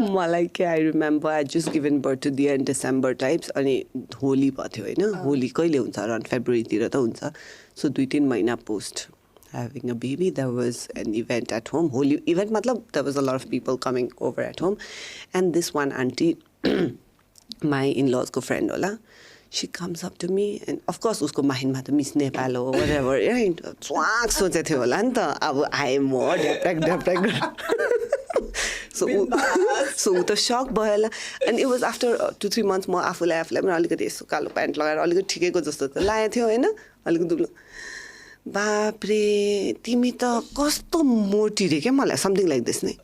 मलाई के I remember I just given birth to there in December टाइप्स अनि होली भयो थियो होइन होली कहिले हुन्छ अराउन्ड फेब्रुअरीतिर त हुन्छ सो 2-3 महिना post having a baby there was an event at home holy event matlab there was a lot of people coming over at home and this one auntie my in-laws ko friend hola she comes up to me and of course usko mind ma ta Miss Nepal ho whatever right swag soche thyo hola ni ta ab I am more depreg so the shock bhayala and it was after 2-3 months ma afulai पनि अलिकति यसो कालो pant लगाएर अलिकति ठिकैको जस्तो त लागेको थियो हैन अलिकति दुब्लो बाप्रे तिमी त कस्तो मोटी रे के मलाई समथिङ लाइक दिस नै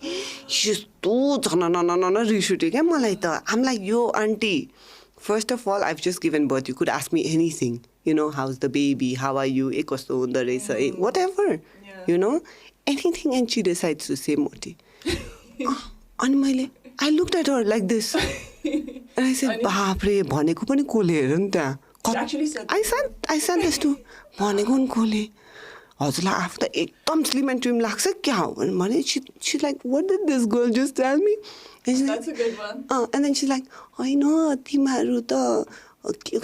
यस्तो झन रिस उठ्यो क्या मलाई त आम like yo aunty first of all I've just given birth you could ask me anything you know how's the baby how are you ए कस्तो हुँदो रहेछ whatever you know anything and she decides to say मोटी अनि मैले I looked at her like this and I said बाप्रे भनेको पनि कोले हेर नि त्यहाँ I said this to भनेको नि कोले हजुरलाई आफू त एकदम स्लिम एन्ड ट्रिम लाग्छ क्या हो भने she like what did this girl just tell me and that's a good one and then she's like होइन तिमीहरू त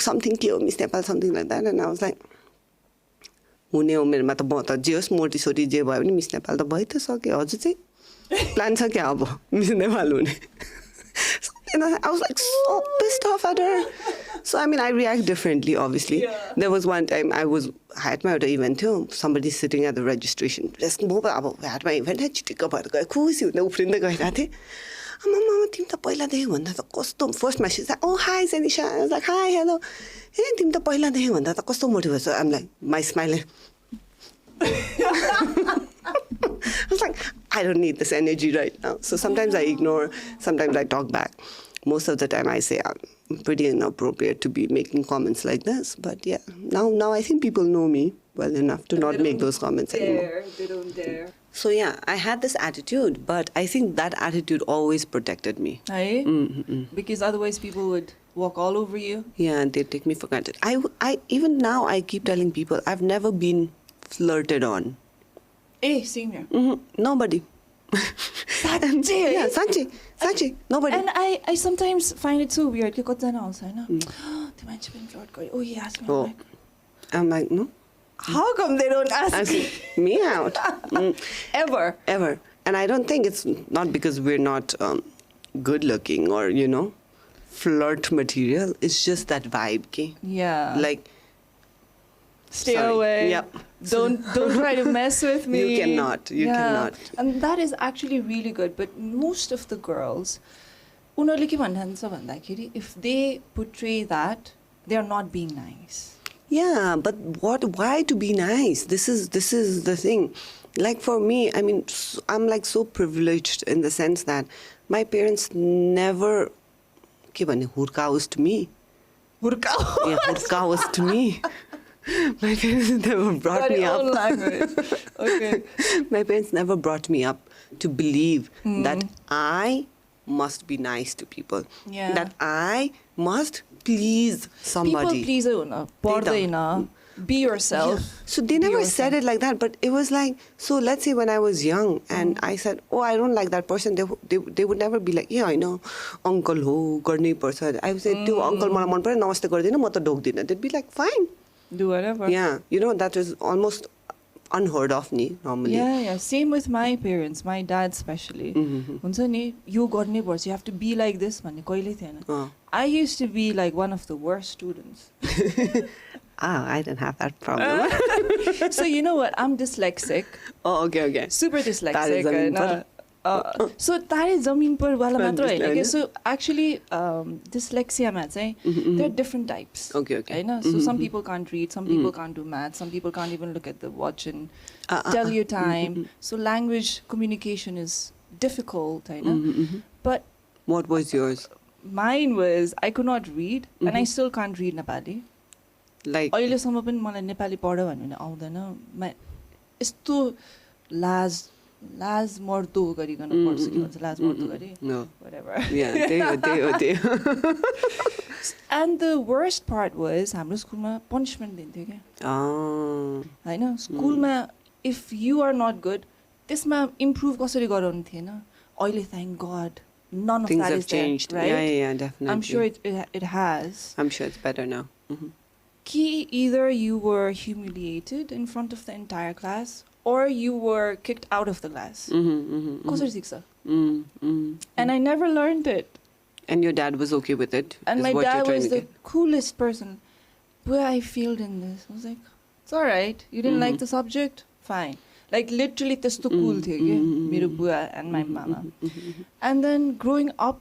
something के हो Miss Nepal something like that and I was like हुने उमेरमा त म त जे होस् मोटी सोटी जे भयो भने Miss Nepal त भइ त सक्यो हजुर चाहिँ प्लान छ क्या अब Miss Nepal हुने and I was like so pissed off at her. So I mean I react differently obviously. Yeah. There was one time I had my event too. Somebody sitting at the registration. Just म had my event चिटिक्क भएर गए खुसी हुँदै उफ्रिँदै गइरहेको थिएँ आमा तिमी त पहिलादेखि भन्दा त कस्तो first message oh hi Zenisha I was like hi hello ए तिमी त पहिलादेखि भन्दा त कस्तो मोटी भएछ I'm like my smile I was like, I don't need this energy right now. So sometimes I ignore, sometimes I talk back. Most of the time I say I'm pretty inappropriate to be making comments like this. But yeah, now I think people know me well enough to not make those comments anymore. They don't dare. So yeah, I had this attitude, but I think that attitude always protected me. Aye? Because otherwise people would walk all over you. Yeah, and they take me for granted. I even now I keep telling people I've never been flirted on. Eh, same here. Nobody. Sachi. Yeah, Sachi. Nobody. And I sometimes find it so weird. Ke kotjana also, हैन? त्यो मान्छे पनि flirt गर्यो. Oh, he asked me. I'm like, no. How come they don't ask me out? Ever. And I don't think it's not because we're not good looking or, you know, flirt material. It's just that vibe, ke? Yeah. Like, stay away. Yep. Don't try to mess with me. You cannot. You cannot. And that is actually really good. But most of the girls, उनीहरूले के भन्छ भन्दाखेरि if they portray that, they are not being nice. Yeah, but why to be nice? This is the thing. Like for me, I mean, I'm like so privileged in the sense that my parents never के भन्ने हुर्काओस् to me. हुर्काओस् to me. My parents never brought me up. Okay. My parents never brought me up to believe that I must be nice to people. Yeah. That I must please somebody. People pleaser huna pardaina. Be yourself. Yeah. So they never said it like that, but it was like, so let's say when I was young and I said, oh, I don't like that person, they would never be like, yeah, I know, uncle ho, garne person. I would say, त्यो uncle मलाई मन पर्दैन नमस्ते गर्दिन म त ढोक्दिन. They'd be like, fine. Do whatever. Yeah, you know, that is almost unheard of me normally. Yeah. Same with my parents, my dad especially. हुन्छ नि यो गर्नै पर्छ, you have to be like this भन्ने कहिले थिएन. I used to be like one of the worst students. I didn't have that problem. So you know what? I'm dyslexic. Oh, okay. Super dyslexic. So that is जमीन पर वाला मात्र हैन के. So actually dyslexia मा चाहिँ there are different types. Okay. Hahn. So some people can't read, some people can't do math, some people can't even look at the watch and tell you time. So language communication is difficult, Hahn. But what was yours? Mine was I could not read and I still can't read Nepali. Like अहिलेसम्म पनि मलाई नेपाली पढ भन्नु भने आउँदैन. यस्तो लाज मर्दो गरिकन पढ्छु के भन्छ लाज मर्दो गरी. No. Whatever. Yeah, त्यही हो. And the worst part was हाम्रो स्कुलमा पनिशमेन्ट दिन्थ्यो क्या. हैन स्कुलमा if you are not good त्यसमा इम्प्रुभ कसरी गराउनु थिएन. अहिले thank God none of Things that have is there, changed. right? Yeah, definitely. I'm sure it has. I'm sure it's better now. Ki either you were humiliated in front of the entire class or you were kicked out of the class. कसरी सिक्छ? And I never learned it. And your dad was okay with it? And is my what you're dad trying was to the get. coolest person. But I failed in this. I was like, it's all right. You didn't like the subject? Fine. Like literally त्यस्तो cool थियो के मेरो बुवा and my mama. And then growing up,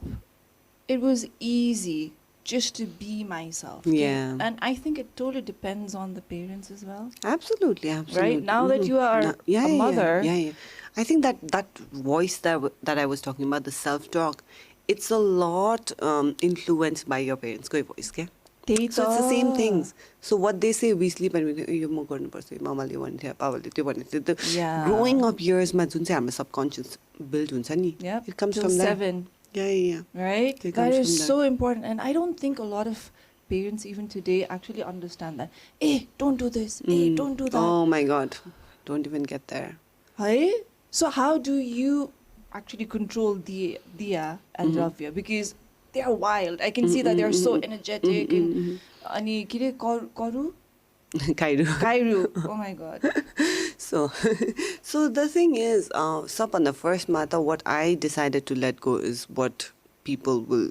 it was easy just to be myself. के? Yeah. And I think it totally depends on the parents as well. Absolutely. Right? Now that you are a mother. Yeah. I think that voice that I was talking about, the self-talk, it's a lot influenced by your parents' voice. Okay? So it's the same things. So what they say, we sleep and we यो म गर्नुपर्छ मम्माले भन्थ्यो पापाले त्यो भन्थ्यो त्यो Yeah. growing up yearsमा जुन चाहिँ हाम्रो subconscious build हुन्छ नि, Yep. it comes Till from there. 7. Yeah. Right? It That comes is from so important. And I don't think a lot of parents even today actually understand that. Hey, don't do this. Hey, don't do that. Oh my God. Don't even get there. Hey? So how do you actually control Dia and Ravya? Because they are wild. I can see that they are so energetic. Ani ke re Karu? Kairu. Oh my God. So the thing is, on the first matter, what I decided to let go is what people will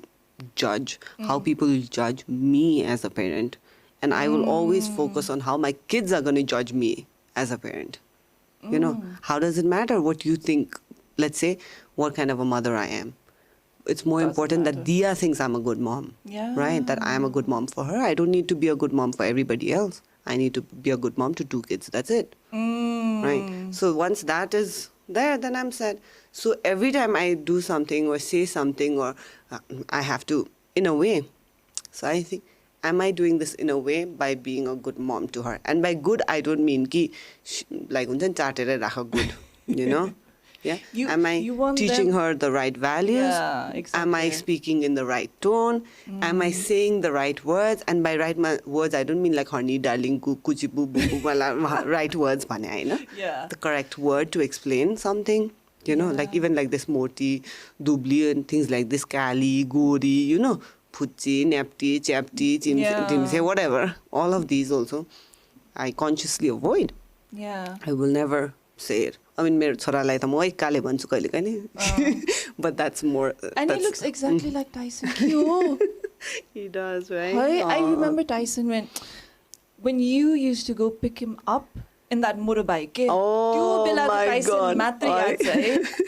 judge, how people will judge me as a parent. And I will always focus on how my kids are going to judge me as a parent. You know, how does it matter what you think? Let's say, what kind of a mother I am. It's more Doesn't important matter. that Dia thinks I'm a good mom. Yeah. Right? That I am a good mom for her. I don't need to be a good mom for everybody else. I need to be a good mom to 2 kids. That's it. Right? So once that is there, then I'm sad. So every time I do something or say something or I have to, in a way. So I think, am I doing this in a way by being a good mom to her? And by good, I don't mean ki, like, good, you know? Yeah. Am I you want teaching them- her the right values? Yeah, exactly. Am I speaking in the right tone? Am I saying the right words? And by right words, I don't mean like honey, darling, kuchi, boo, boo, boo, right words, Yeah. the correct word to explain something. You know, like even like this moti, dubli and things like this, kali, gori, you know, puchi, nepti, chapti, chimse, whatever. All of these also, I consciously avoid. Yeah. I will never say it. I mean, मेरो छोरालाई त म काले भन्छु कहिले काहीँ. But that's more. And he looks exactly like Tyson. Cute. He does, right? I remember Tyson when you used to go pick him up in that motorbike. Oh my God.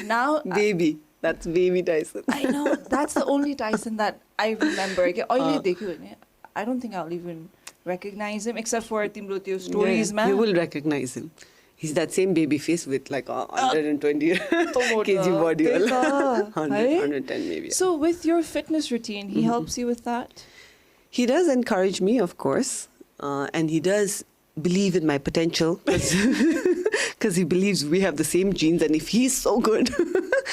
Now Baby. That's baby Tyson. I know. That's the only Tyson that I remember. I don't think I'll even recognize him except for Timro Teo stories, man. You will recognize him. He's that same baby face with like 120 kg body. 110 maybe. So with your fitness routine, he helps you with that? He does encourage me, of course. And he does believe in my potential because he believes we have the same genes, and if he's so good,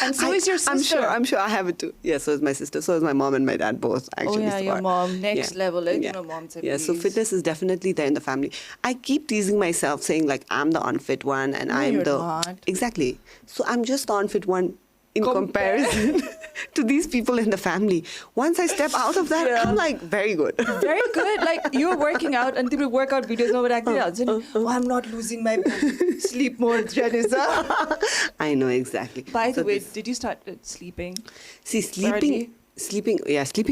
and so is your sister. I'm sure I have it too. Yeah, so is my sister, so is my mom and my dad both actually. Oh yeah, your mom next level, you know, mom said. Yeah, so fitness is definitely there in the family. I keep teasing myself, saying like I'm the unfit one, and I'm you're the not. Exactly. So I'm just the unfit one in comparison to these people in the family. Once I step out of that, I'm like very good. Very good. Like you're working out and the workout videos over I'm not losing my sleep more, Janissa. I know exactly. By the way, did you start sleeping? See, sleeping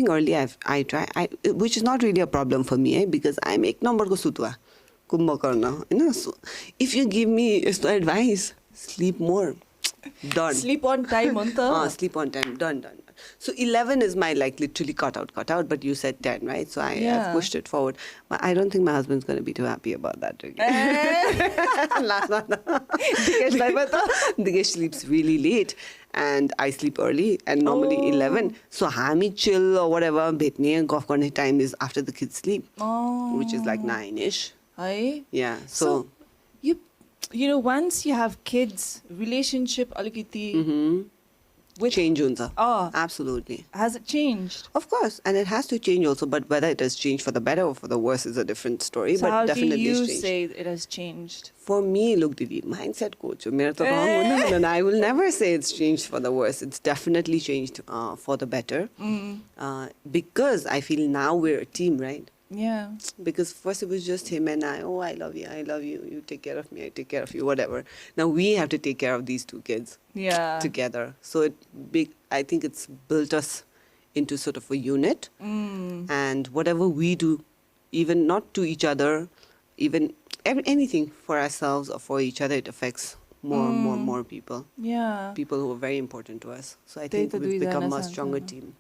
early. I try. Which is not really a problem for me, because I'm ek number ko sutwa, kumbhakarna. You know, so if you give me advice, sleep more. Done. Sleep on time, sleep on time. Done. So 11 is my like literally cut out. But you said 10, right? So I've pushed it forward. But I don't think my husband's going to be too happy about that. Digesh sleeps really late and I sleep early and normally 11. So hami chill or whatever, bhetne golf garne time is after the kids sleep, which is like 9ish. Yeah. So you know, once you have kids, relationship alikiti with change huncha. Oh. Absolutely. Has it changed? Of course, and it has to change also, but whether it has changed for the better or for the worse is a different story, So but how do definitely you it's changed. say it has changed? For me, look, Didi, mindset coach, मेरो त wrong हुँदैन, and I will never say it's changed for the worse. It's definitely changed for the better. Because I feel now we're a team, right? Yeah. Because first it was just him and I. Oh, I love you. You take care of me, I take care of you, whatever. Now we have to take care of these two kids Yeah. together. So I think it's built us into sort of a unit. And whatever we do, even not to each other, even anything for ourselves or for each other, it affects more people. Yeah. People who are very important to us. So I त्यही think त we've become a दुईजना stronger सँगसँगै। team.